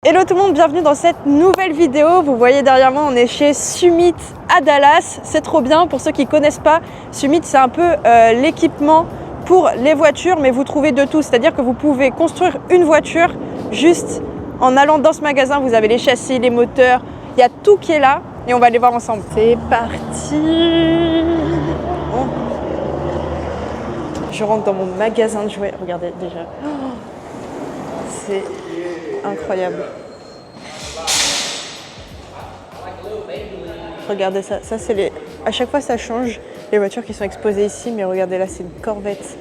Hello tout le monde, bienvenue dans cette nouvelle vidéo. Vous voyez derrière moi, on est chez Summit à Dallas. C'est trop bien, pour ceux qui ne connaissent pas, Summit c'est un peu l'équipement pour les voitures, mais vous trouvez de tout. C'est-à-dire que vous pouvez construire une voiture juste en allant dans ce magasin. Vous avez les châssis, les moteurs, il y a tout qui est là et on va aller voir ensemble. C'est parti. Je rentre dans mon magasin de jouets, regardez déjà. C'est incroyable. Regardez ça, c'est les... À chaque fois ça change les voitures qui sont exposées ici, mais regardez là, c'est une Corvette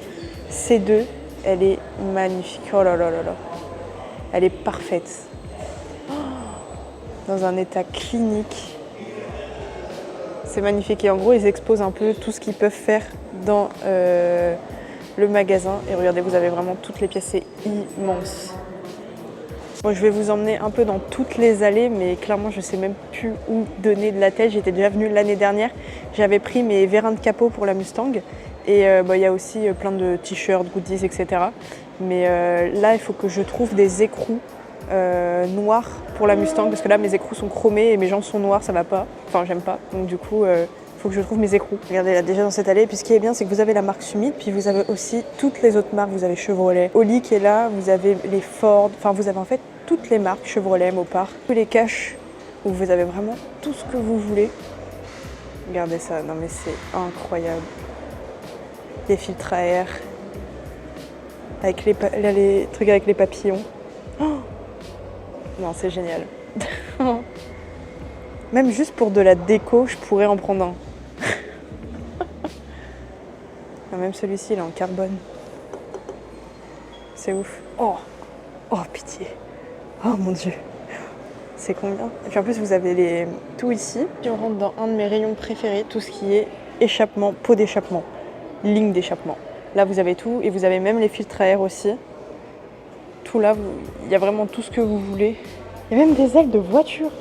C2, elle est magnifique. Oh là là là là, elle est parfaite. Dans un état clinique. C'est magnifique et en gros ils exposent un peu tout ce qu'ils peuvent faire dans le magasin. Et regardez, vous avez vraiment toutes les pièces, c'est immense. Bon, je vais vous emmener un peu dans toutes les allées, mais clairement, je ne sais même plus où donner de la tête. J'étais déjà venue l'année dernière. J'avais pris mes vérins de capot pour la Mustang. Et y a aussi plein de t-shirts, goodies, etc. Mais là, il faut que je trouve des écrous noirs pour la Mustang. Parce que là, mes écrous sont chromés et mes jambes sont noires, ça va pas. Enfin, j'aime pas. Donc du coup, il faut que je trouve mes écrous. Regardez là, déjà dans cette allée. Puis ce qui est bien, c'est que vous avez la marque Summit, puis vous avez aussi toutes les autres marques. Vous avez Chevrolet, Oli qui est là, vous avez les Ford. Enfin, vous avez en fait toutes les marques, Chevrolet, Mopar, tous les caches où vous avez vraiment tout ce que vous voulez. Regardez ça, non mais c'est incroyable. Les filtres à air, avec les trucs avec les papillons. Oh non, c'est génial. Même juste pour de la déco, je pourrais en prendre un. Même celui-ci, il est en carbone. C'est ouf. Oh, pitié. Oh mon dieu. C'est combien? Et puis en plus, vous avez tout ici. Puis on rentre dans un de mes rayons préférés, tout ce qui est échappement, pot d'échappement, ligne d'échappement. Là, vous avez tout et vous avez même les filtres à air aussi. Tout là, il y a vraiment tout ce que vous voulez. Il y a même des ailes de voiture.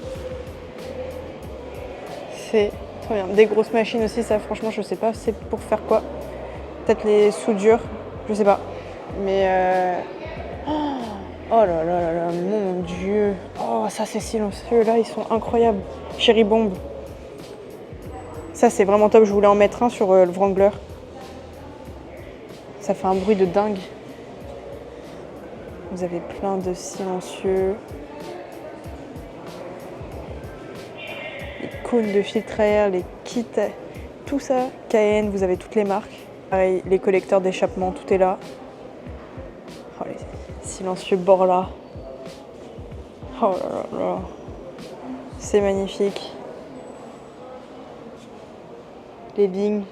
C'est trop bien. Des grosses machines aussi, ça franchement, je sais pas, c'est pour faire quoi. Peut-être les soudures, je sais pas. Mais oh là là là là, mon dieu. Oh, ça c'est silencieux, là ils sont incroyables. Cherry Bomb. Ça c'est vraiment top, je voulais en mettre un sur le Wrangler. Ça fait un bruit de dingue. Vous avez plein de silencieux. Les cônes de filtre à air, les kits, tout ça. KN, vous avez toutes les marques. Pareil, les collecteurs d'échappement, tout est là. Oh, les silencieux Borla. Oh là là là. C'est magnifique. Les Bing.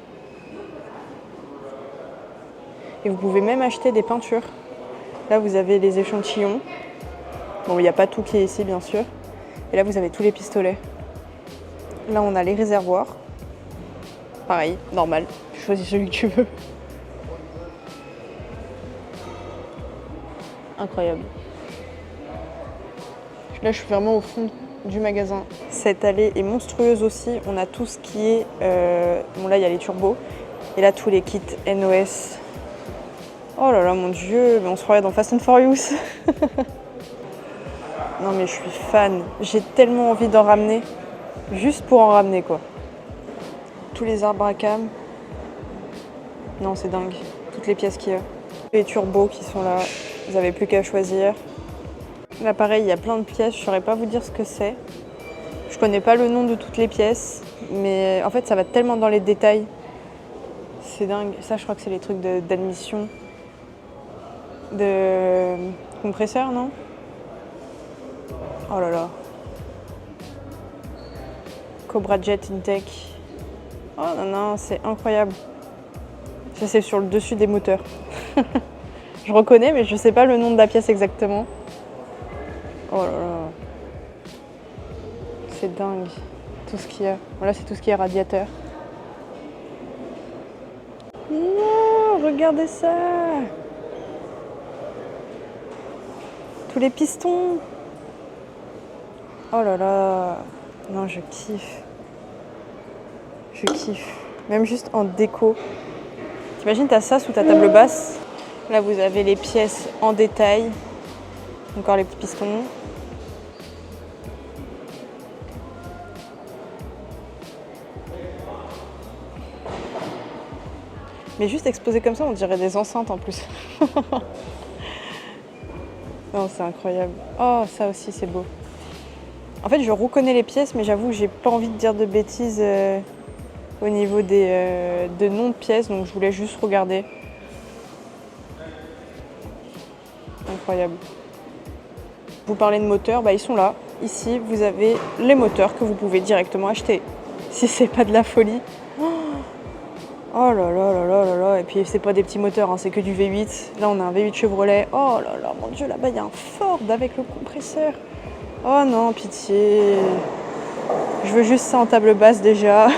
Et vous pouvez même acheter des peintures. Là, vous avez les échantillons. Bon, il n'y a pas tout qui est ici, bien sûr. Et là, vous avez tous les pistolets. Là, on a les réservoirs. Pareil, normal. Tu choisis celui que tu veux. Incroyable. Là, je suis vraiment au fond du magasin. Cette allée est monstrueuse aussi. On a tout ce qui est... Bon, là, il y a les turbos. Et là, tous les kits NOS. Oh là là, mon dieu. Mais on se croirait dans Fast and Furious. Non, mais je suis fan. J'ai tellement envie d'en ramener. Juste pour en ramener, quoi. Tous les arbres à cam. Non, c'est dingue. Toutes les pièces qu'il y a. Les turbos qui sont là. Vous n'avez plus qu'à choisir. Là, pareil, il y a plein de pièces. Je ne saurais pas vous dire ce que c'est. Je connais pas le nom de toutes les pièces. Mais en fait, ça va tellement dans les détails. C'est dingue. Ça, je crois que c'est les trucs d'admission. De compresseur, non? Oh là là. Cobra Jet Intake. Oh non, non, c'est incroyable. Ça, c'est sur le dessus des moteurs. Je reconnais, mais je sais pas le nom de la pièce exactement. Oh là là. C'est dingue. Tout ce qu'il y a. Voilà, c'est tout ce qui est radiateur. Non, regardez ça. Tous les pistons. Oh là là. Non, je kiffe. Je kiffe. Même juste en déco. T'imagines, t'as ça sous ta table basse. Là, vous avez les pièces en détail. Encore les petits pistons. Mais juste exposé comme ça, on dirait des enceintes en plus. Non, c'est incroyable. Oh, ça aussi, c'est beau. En fait, je reconnais les pièces, mais j'avoue que j'ai pas envie de dire de bêtises au niveau de noms de pièces, donc je voulais juste regarder. Incroyable. Vous parlez de moteurs, bah ils sont là. Ici, vous avez les moteurs que vous pouvez directement acheter. Si c'est pas de la folie. Oh là là là là là là. Et puis c'est pas des petits moteurs, hein, c'est que du V8. Là, on a un V8 Chevrolet. Oh là là, mon Dieu, là-bas, il y a un Ford avec le compresseur. Oh non, pitié. Je veux juste ça en table basse déjà.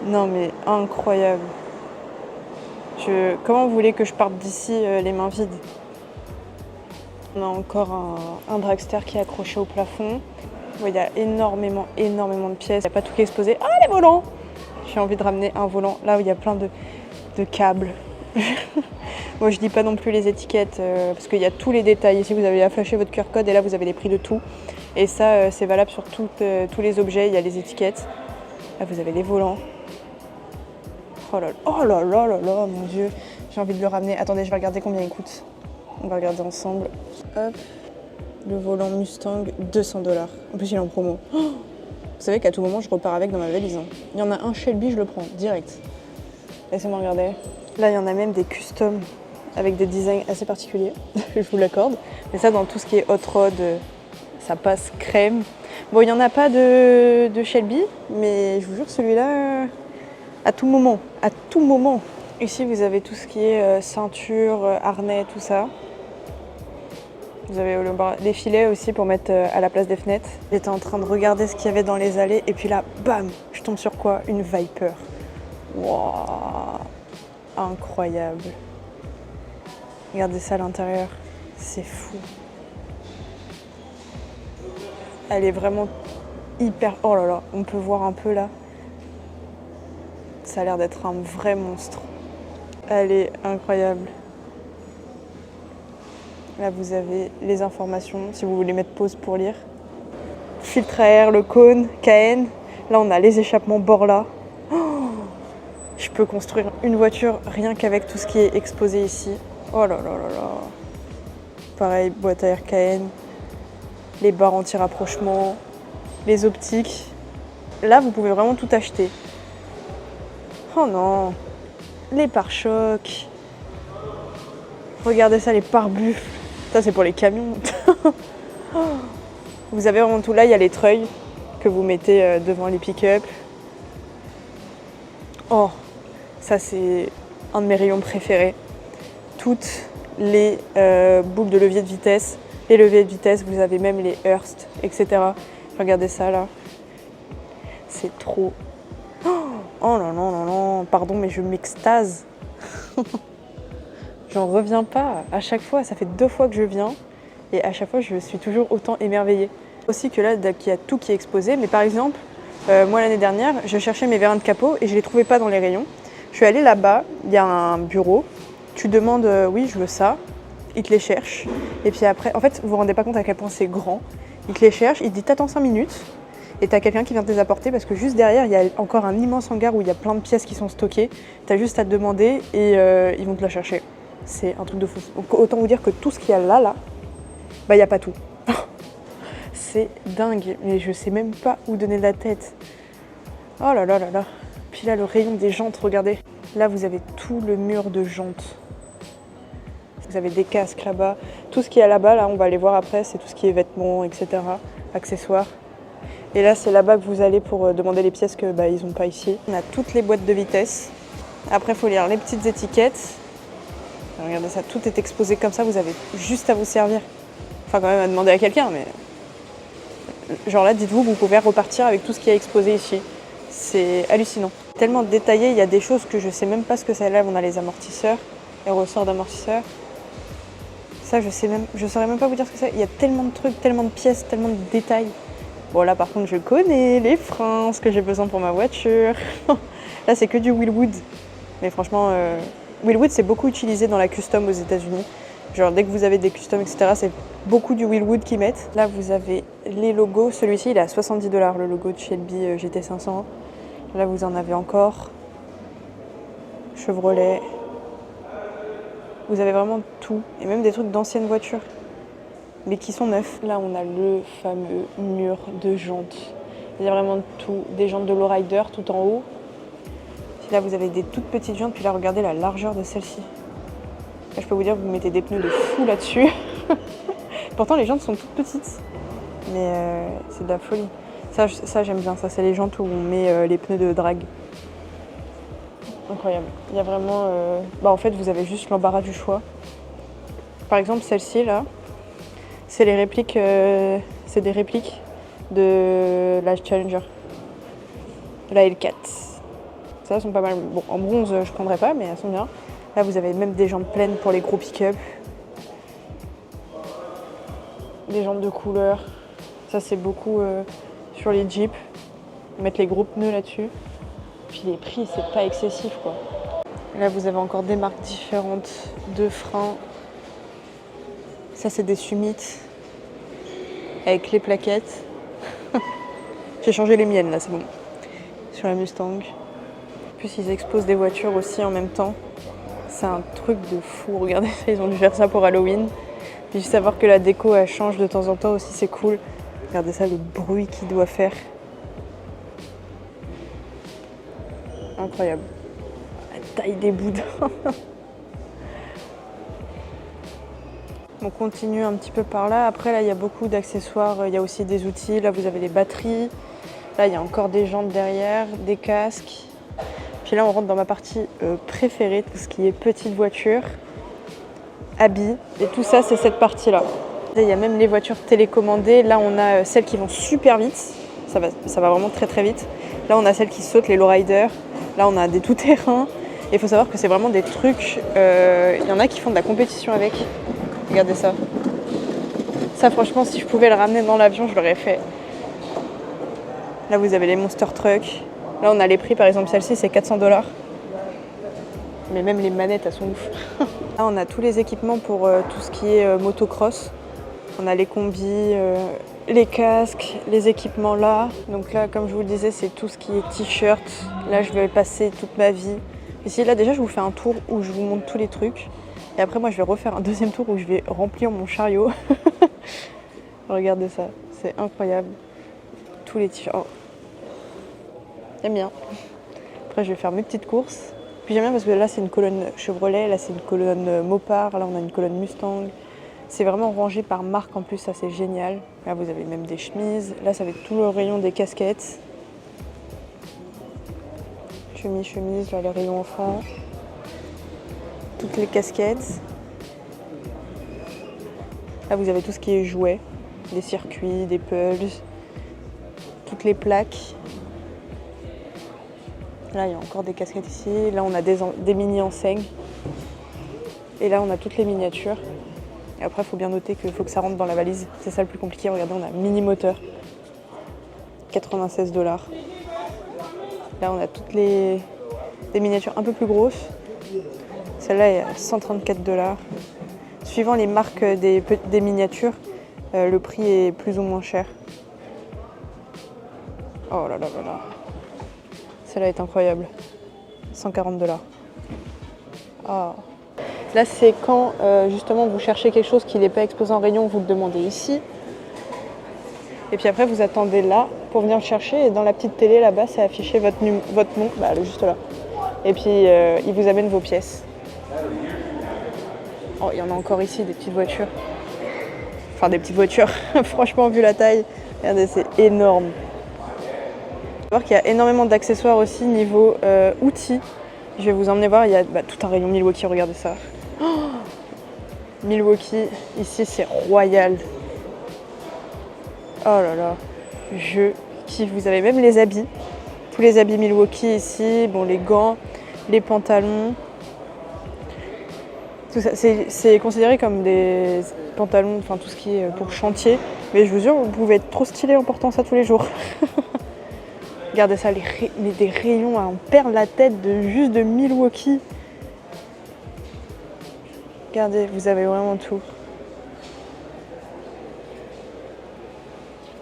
Non mais incroyable. Comment vous voulez que je parte d'ici les mains vides? On a encore un dragster qui est accroché au plafond. Bon, il y a énormément de pièces. Il n'y a pas tout qui est exposé. Ah, les volants! J'ai envie de ramener un volant là où il y a plein de câbles. Moi, je dis pas non plus les étiquettes parce qu'il y a tous les détails. Ici, vous avez à flasher votre QR code et là, vous avez les prix de tout. Et ça, c'est valable sur tous les objets. Il y a les étiquettes. Là, vous avez les volants. Oh là là là là, mon Dieu. J'ai envie de le ramener. Attendez, je vais regarder combien il coûte. On va regarder ensemble. Hop. Le volant Mustang, 200 $. En plus, il est en promo. Oh, vous savez qu'à tout moment, je repars avec dans ma valise. Hein. Il y en a un Shelby, je le prends direct. Laissez-moi regarder. Là, il y en a même des customs avec des designs assez particuliers. Je vous l'accorde. Mais ça, dans tout ce qui est hot rod, ça passe crème. Bon, il n'y en a pas de Shelby, mais je vous jure, celui-là, à tout moment. À tout moment. Ici, vous avez tout ce qui est ceinture, harnais, tout ça. Vous avez les filets aussi pour mettre à la place des fenêtres. J'étais en train de regarder ce qu'il y avait dans les allées et puis là, bam, je tombe sur quoi? Une Viper. Waouh, incroyable. Regardez ça à l'intérieur, c'est fou. Elle est vraiment hyper... Oh là là, on peut voir un peu là. Ça a l'air d'être un vrai monstre. Elle est incroyable. Là, vous avez les informations, si vous voulez mettre pause pour lire. Filtre à air, le cône, KN. Là, on a les échappements Borla. Oh, je peux construire une voiture rien qu'avec tout ce qui est exposé ici. Oh là là là là. Pareil, boîte à air KN. Les barres anti-rapprochement. Les optiques. Là, vous pouvez vraiment tout acheter. Oh non. Les pare-chocs. Regardez ça, les pare-buffles. Ça, c'est pour les camions. Vous avez vraiment tout là. Il y a les treuils que vous mettez devant les pick-up. Oh, ça, c'est un de mes rayons préférés. Toutes les boucles de levier de vitesse. Les leviers de vitesse, vous avez même les Hurst, etc. Regardez ça, là. C'est trop... Oh non, non, non, non. Pardon, mais je m'extase. J'en reviens pas. À chaque fois, ça fait 2 fois que je viens. Et à chaque fois, je suis toujours autant émerveillée. Aussi que là, il y a tout qui est exposé. Mais par exemple, moi, l'année dernière, je cherchais mes vérins de capot et je ne les trouvais pas dans les rayons. Je suis allée là-bas, il y a un bureau. Tu demandes, oui, je veux ça. Ils te les cherchent. Et puis après, en fait, vous vous rendez pas compte à quel point c'est grand. Ils te les cherchent, ils te disent, t'attends 5 minutes. Et t'as quelqu'un qui vient te les apporter parce que juste derrière, il y a encore un immense hangar où il y a plein de pièces qui sont stockées. T'as juste à te demander et ils vont te la chercher. C'est un truc de fou. Donc, autant vous dire que tout ce qu'il y a là, bah il n'y a pas tout. C'est dingue, mais je sais même pas où donner de la tête. Oh là là là là. Puis là, le rayon des jantes, regardez. Là, vous avez tout le mur de jantes. Vous avez des casques là-bas. Tout ce qu'il y a là-bas, là, on va aller voir après, c'est tout ce qui est vêtements, etc., accessoires. Et là, c'est là-bas que vous allez pour demander les pièces que ils n'ont pas ici. On a toutes les boîtes de vitesse. Après, il faut lire les petites étiquettes. Regardez ça, tout est exposé comme ça, vous avez juste à vous servir. Enfin, quand même à demander à quelqu'un, mais... Genre là, dites-vous que vous pouvez repartir avec tout ce qui est exposé ici. C'est hallucinant. Tellement détaillé, il y a des choses que je sais même pas ce que c'est. Là, on a les amortisseurs, les ressorts d'amortisseurs. Ça, je saurais même pas vous dire ce que c'est. Il y a tellement de trucs, tellement de pièces, tellement de détails. Bon, là, par contre, je connais les freins, ce que j'ai besoin pour ma voiture. Là, c'est que du Wilwood. Mais franchement, Wilwood, c'est beaucoup utilisé dans la custom aux États-Unis. Genre, dès que vous avez des customs, etc., c'est beaucoup du Wilwood qu'ils mettent. Là, vous avez les logos. Celui-ci, il est à 70 $, le logo de Shelby GT500. Là, vous en avez encore. Chevrolet. Vous avez vraiment tout, et même des trucs d'anciennes voitures, mais qui sont neufs. Là, on a le fameux mur de jantes. Il y a vraiment tout, des jantes de lowrider tout en haut. Puis là, vous avez des toutes petites jantes, puis là, regardez la largeur de celle-ci. Là, je peux vous dire que vous mettez des pneus de fou là-dessus. Pourtant, les jantes sont toutes petites, mais c'est de la folie. Ça j'aime bien, ça, c'est les jantes où on met les pneus de drag. Incroyable. Il y a vraiment... en fait, vous avez juste l'embarras du choix. Par exemple, celle-ci, là, c'est les répliques... c'est des répliques de la Challenger. La L4. Ça, elles sont pas mal. Bon, en bronze, je prendrais pas, mais elles sont bien. Là, vous avez même des jantes pleines pour les gros pick-up. Des jantes de couleur. Ça, c'est beaucoup sur les Jeeps. Mettre les gros pneus là-dessus. Puis les prix, c'est pas excessif, quoi. Là, vous avez encore des marques différentes de freins. Ça, c'est des Summit avec les plaquettes. J'ai changé les miennes, là, c'est bon. Sur la Mustang. En plus, ils exposent des voitures aussi en même temps. C'est un truc de fou. Regardez ça, ils ont dû faire ça pour Halloween. Puis savoir que la déco, elle change de temps en temps aussi, c'est cool. Regardez ça, le bruit qu'il doit faire. Incroyable. La taille des boudins. On continue un petit peu par là. Après, là, il y a beaucoup d'accessoires. Il y a aussi des outils. Là, vous avez les batteries. Là, il y a encore des jantes derrière, des casques. Puis là, on rentre dans ma partie préférée, tout ce qui est petite voiture, habits. Et tout ça, c'est cette partie-là. Il y a même les voitures télécommandées. Là, on a celles qui vont super vite. Ça va vraiment très très vite. Là, on a celles qui sautent, les lowriders. Là, on a des tout-terrain. Et il faut savoir que c'est vraiment des trucs... Il y en a qui font de la compétition avec. Regardez ça. Ça, franchement, si je pouvais le ramener dans l'avion, je l'aurais fait. Là, vous avez les Monster Truck. Là, on a les prix. Par exemple, celle-ci, c'est 400$. Mais même les manettes, elles sont ouf. Là, on a tous les équipements pour tout ce qui est motocross. On a les combis, les casques, les équipements là. Donc là, comme je vous le disais, c'est tout ce qui est t-shirt. Là, je vais passer toute ma vie. Ici, là, déjà, je vous fais un tour où je vous montre tous les trucs. Et après, moi, je vais refaire un deuxième tour où je vais remplir mon chariot. Regardez ça, c'est incroyable. Tous les t-shirts. Oh. J'aime bien. Après, je vais faire mes petites courses. Puis j'aime bien parce que là, c'est une colonne Chevrolet. Là, c'est une colonne Mopar. Là, on a une colonne Mustang. C'est vraiment rangé par marque en plus, ça c'est génial. Là vous avez même des chemises. Là ça va être tout le rayon des casquettes. Chemise, là les rayons enfants. Toutes les casquettes. Là vous avez tout ce qui est jouets. Des circuits, des pulses. Toutes les plaques. Là il y a encore des casquettes ici. Là on a des mini-enseignes. Et là on a toutes les miniatures. Et après, il faut bien noter qu'il faut que ça rentre dans la valise. C'est ça le plus compliqué. Regardez, on a mini moteur. 96$. Là, on a toutes des miniatures un peu plus grosses. Celle-là est à 134$. Suivant les marques des miniatures, le prix est plus ou moins cher. Oh là là là là. Celle-là est incroyable. 140$. Ah. Là, c'est quand justement vous cherchez quelque chose qui n'est pas exposé en rayon, vous le demandez ici. Et puis après, vous attendez là pour venir le chercher. Et dans la petite télé là-bas, c'est affiché votre nom, elle est juste là. Et puis, il vous amène vos pièces. Oh, il y en a encore ici, des petites voitures. Enfin, des petites voitures. Franchement, vu la taille, regardez, c'est énorme. Il faut voir qu'il y a énormément d'accessoires aussi niveau outils. Je vais vous emmener voir, il y a tout un rayon Milwaukee, regardez ça. Oh, Milwaukee, ici c'est royal. Oh là là, je kiffe. Vous avez même les habits. Tous les habits Milwaukee ici, bon, les gants, les pantalons. Tout ça, c'est considéré comme des pantalons, enfin tout ce qui est pour chantier. Mais je vous jure, vous pouvez être trop stylé en portant ça tous les jours. Regardez ça, des rayons, on perd la tête juste de Milwaukee. Regardez, vous avez vraiment tout.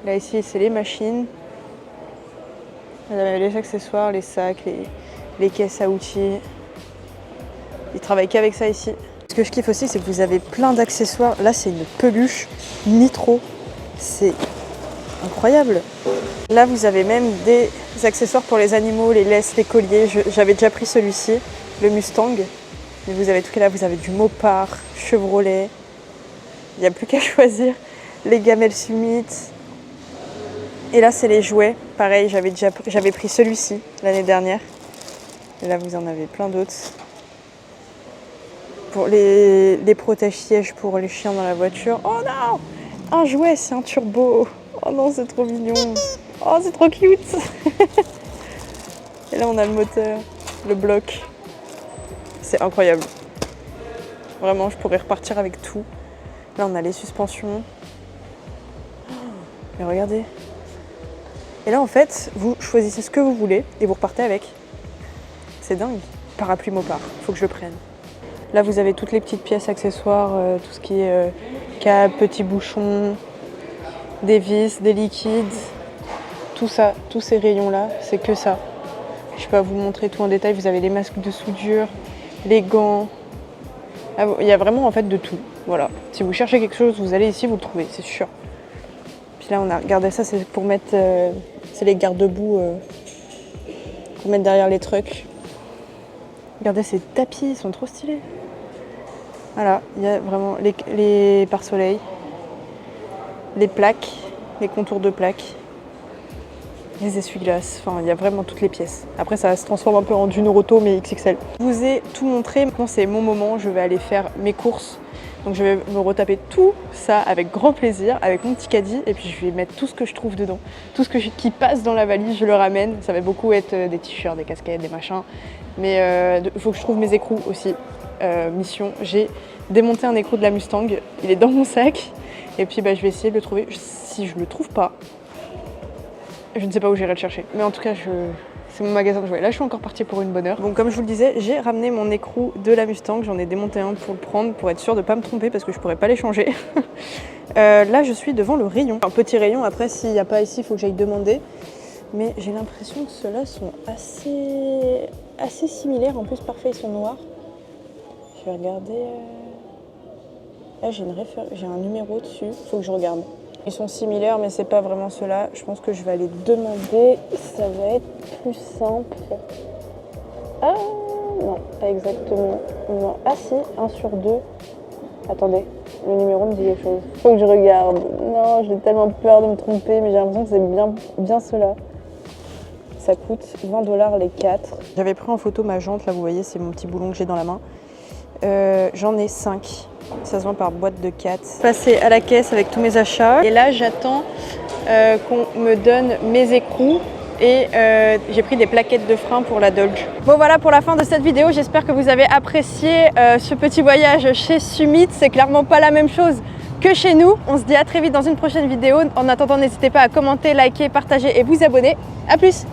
Là ici, c'est les machines. Vous avez les accessoires, les sacs, les caisses à outils. Ils travaillent qu'avec ça ici. Ce que je kiffe aussi, c'est que vous avez plein d'accessoires. Là, c'est une peluche Nitro. C'est incroyable. Là, vous avez même des accessoires pour les animaux, les laisses, les colliers. J'avais déjà pris celui-ci, le Mustang. Mais vous avez tout là, vous avez du Mopar, Chevrolet. Il n'y a plus qu'à choisir. Les gamelles Summit. Et là, c'est les jouets. Pareil, j'avais pris celui-ci l'année dernière. Et là, vous en avez plein d'autres. Pour les protège-sièges pour les chiens dans la voiture. Oh non! Un jouet, c'est un turbo. Oh non, c'est trop mignon. Oh, c'est trop cute. Et là, on a le moteur, le bloc. C'est incroyable. Vraiment, je pourrais repartir avec tout. Là, on a les suspensions. Mais regardez. Et là, en fait, vous choisissez ce que vous voulez et vous repartez avec. C'est dingue. Parapluie Mopar, faut que je le prenne. Là, vous avez toutes les petites pièces accessoires, tout ce qui est câble, petits bouchons, des vis, des liquides. Tout ça, tous ces rayons-là, c'est que ça. Je peux vous montrer tout en détail. Vous avez les masques de soudure, les gants. Il y a vraiment en fait de tout. Voilà. Si vous cherchez quelque chose, vous allez ici, vous le trouvez, c'est sûr. Puis là, on a regardé ça, c'est pour mettre, c'est les garde-boue pour mettre derrière les trucks. Regardez ces tapis, ils sont trop stylés. Voilà, il y a vraiment les pare-soleil, les plaques, les contours de plaques, les essuie-glaces, enfin il y a vraiment toutes les pièces. Après ça se transforme un peu en Dune Roto mais XXL. Je vous ai tout montré, maintenant c'est mon moment, je vais aller faire mes courses. Donc je vais me retaper tout ça avec grand plaisir, avec mon petit caddie, et puis je vais mettre tout ce que je trouve dedans. Tout ce qui passe dans la valise, je le ramène. Ça va beaucoup être des t-shirts, des casquettes, des machins. Mais il faut que je trouve mes écrous aussi. Mission, j'ai démonté un écrou de la Mustang, il est dans mon sac. Et puis je vais essayer de le trouver. Si je le trouve pas, je ne sais pas où j'irai le chercher. Mais en tout cas, c'est mon magasin de jouets. Là, je suis encore partie pour une bonne heure. Donc, comme je vous le disais, j'ai ramené mon écrou de la Mustang. J'en ai démonté un pour le prendre, pour être sûre de ne pas me tromper, parce que je pourrais pas les changer. Là, je suis devant le rayon. Un petit rayon. Après, s'il n'y a pas ici, il faut que j'aille demander. Mais j'ai l'impression que ceux-là sont assez similaires. En plus, parfait, ils sont noirs. Je vais regarder. Là, j'ai un numéro dessus. Il faut que je regarde. Ils sont similaires, mais c'est pas vraiment ceux-là. Je pense que je vais aller demander. Ça va être plus simple. Ah non, pas exactement. Non. Ah si, 1 sur 2. Attendez, le numéro me dit quelque chose. Faut que je regarde. Non, j'ai tellement peur de me tromper, mais j'ai l'impression que c'est bien ceux-là. Ça coûte 20$ les 4. J'avais pris en photo ma jante, là vous voyez, c'est mon petit boulon que j'ai dans la main. J'en ai 5. Ça se vend par boîte de 4. Passer à la caisse avec tous mes achats. Et là, j'attends qu'on me donne mes écrous. Et j'ai pris des plaquettes de frein pour la Dodge. Bon voilà pour la fin de cette vidéo. J'espère que vous avez apprécié ce petit voyage chez Summit. C'est clairement pas la même chose que chez nous. On se dit à très vite dans une prochaine vidéo. En attendant, n'hésitez pas à commenter, liker, partager et vous abonner. A plus!